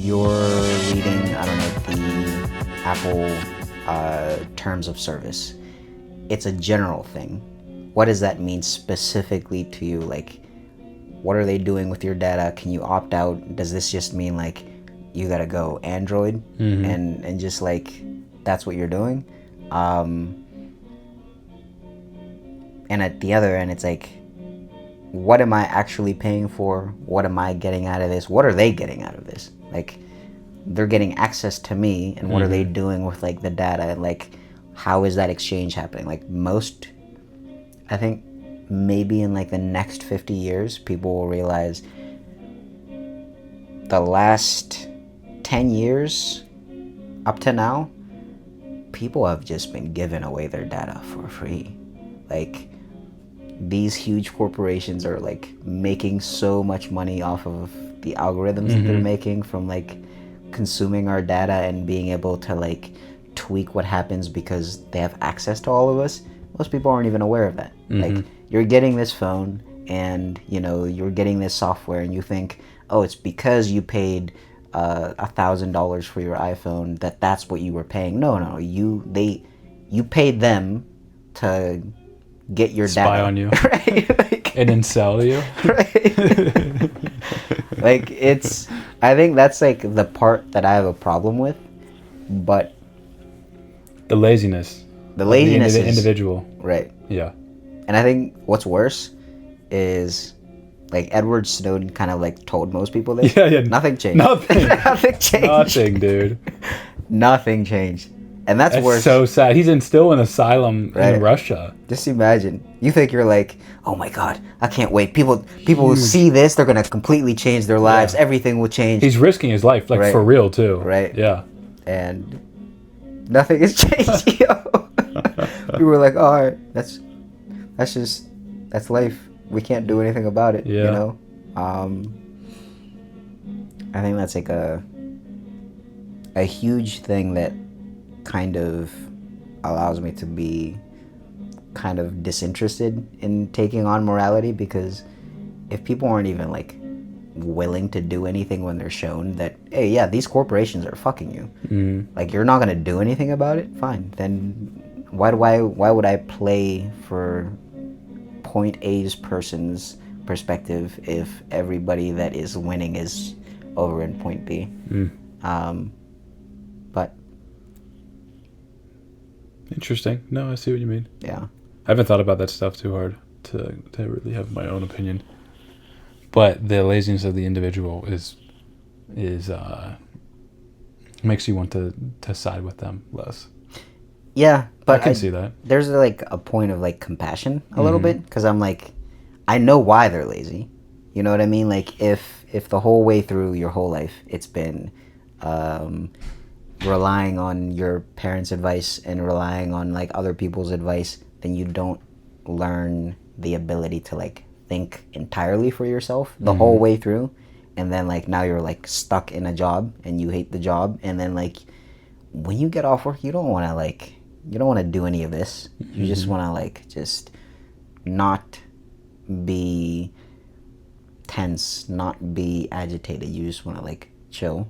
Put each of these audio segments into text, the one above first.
you're reading, I don't know, the Apple terms of service. It's a general thing. What does that mean specifically to you? Like, what are they doing with your data? Can you opt out? Does this just mean like you gotta go Android and just like that's what you're doing? And at the other end, it's like, what am I actually paying for? What am I getting out of this? What are they getting out of this? Like, they're getting access to me, and what are they doing with like the data? And like, how is that exchange happening? Like I think maybe in like the next 50 years, people will realize the last 10 years up to now, people have just been giving away their data for free. Like, these huge corporations are like making so much money off of the algorithms that they're making from like consuming our data and being able to like tweak what happens because they have access to all of us. Most people aren't even aware of that. Like, you're getting this phone and you're getting this software and you think, oh, it's because you paid $1,000 for your iPhone that's what you were paying. No, you paid them to get your spy data on you, right? Like, and then sell to you, right? Like, I think that's like the part that I have a problem with, but the laziness is the individual, right? Yeah. And I think what's worse is like Edward Snowden kind of like told most people this. Yeah. Nothing changed. Nothing changed. Nothing, dude. Nothing changed. And that's worse. So sad. He's still in asylum in Russia. Just imagine. You think you're like, oh my God, I can't wait. People will see this. They're going to completely change their lives. Yeah. Everything will change. He's risking his life, like for real too. Right. Yeah. And nothing has changed, yo. We were like, all right, that's life. We can't do anything about it, I think that's like a huge thing that kind of allows me to be kind of disinterested in taking on morality, because if people aren't even like willing to do anything when they're shown that, hey, yeah, these corporations are fucking you, like, you're not gonna do anything about it, fine, then why would I play for point A's person's perspective if everybody that is winning is over in point B? But interesting. No, I see what you mean. Yeah. I haven't thought about that stuff too hard to really have my own opinion. But the laziness of the individual is makes you want to side with them less. Yeah, but I can see that. There's like a point of like compassion a little bit, because I'm like, I know why they're lazy. You know what I mean? Like, if the whole way through your whole life it's been relying on your parents' advice and relying on like other people's advice, then you don't learn the ability to like think entirely for yourself the whole way through, and then like now you're like stuck in a job and you hate the job, and then like when you get off work you don't want to do any of this. You just want to like just not be tense, not be agitated. You just want to like chill.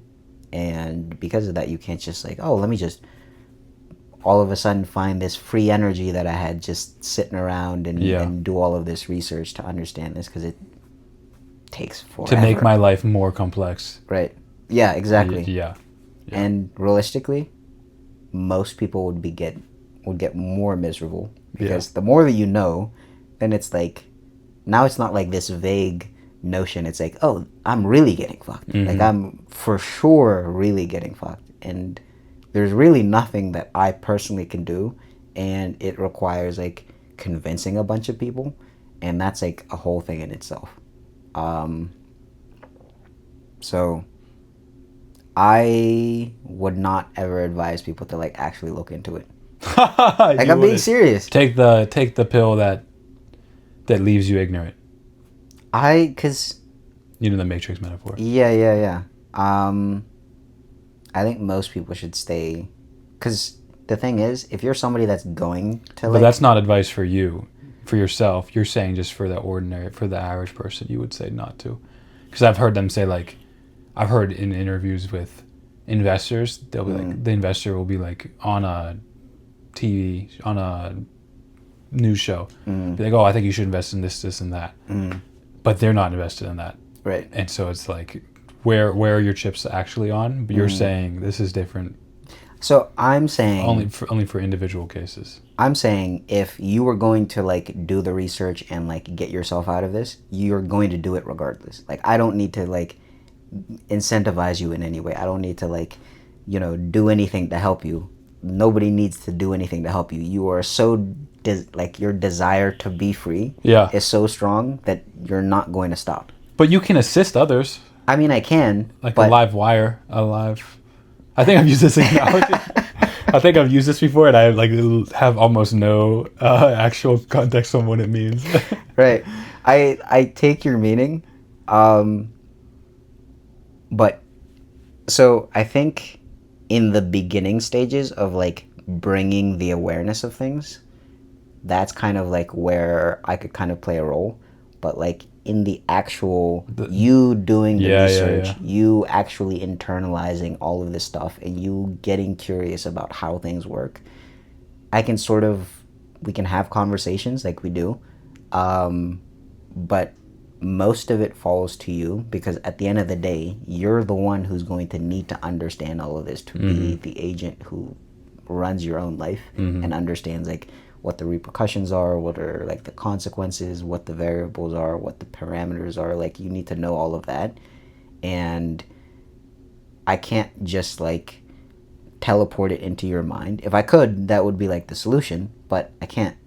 And because of that, you can't just like, oh, let me just all of a sudden find this free energy that I had just sitting around and do all of this research to understand this, because it takes forever. To make my life more complex. Right. Yeah, exactly. Yeah. And realistically, most people would get more miserable, because the more that you know, then it's like, now it's not like this vague notion. It's like, oh, I'm really getting fucked. Like, I'm for sure really getting fucked, and there's really nothing that I personally can do, and it requires like convincing a bunch of people, and that's like a whole thing in itself. So I would not ever advise people to like actually look into it. Like, I'm being serious. Take the pill that leaves you ignorant. Cause the Matrix metaphor. Yeah. I think most people should stay, because the thing is, if you're somebody that's going to, but that's not advice for you, for yourself. You're saying just for the average person, you would say not to. Because I've heard them say like, I've heard in interviews with investors, they'll be like, the investor will be like on a TV, on a news show, be like, oh, I think you should invest in this, and that. But they're not invested in that. Right. And so it's like, where are your chips actually on? But you're saying this is different. So I'm saying only for individual cases. I'm saying if you were going to like do the research and like get yourself out of this, you're going to do it regardless. Like I don't need to like incentivize you in any way. I don't need to like, you know, do anything to help you. Nobody needs to do anything to help you. You are so like your desire to be free is so strong that you're not going to stop. But you can assist others. I mean, I can. Like a live wire, I think I've used this analogy. I think I've used this before, and I like have almost no actual context on what it means. Right. I take your meaning, but so I think in the beginning stages of like bringing the awareness of things, that's kind of like where I could kind of play a role. But like in the actual you doing the research, you actually internalizing all of this stuff, and you getting curious about how things work, we can have conversations like we do, but most of it falls to you, because at the end of the day, you're the one who's going to need to understand all of this to be the agent who runs your own life and understands like what the repercussions are, what are like the consequences, what the variables are, what the parameters are. Like you need to know all of that. And I can't just like teleport it into your mind. If I could, that would be like the solution, but I can't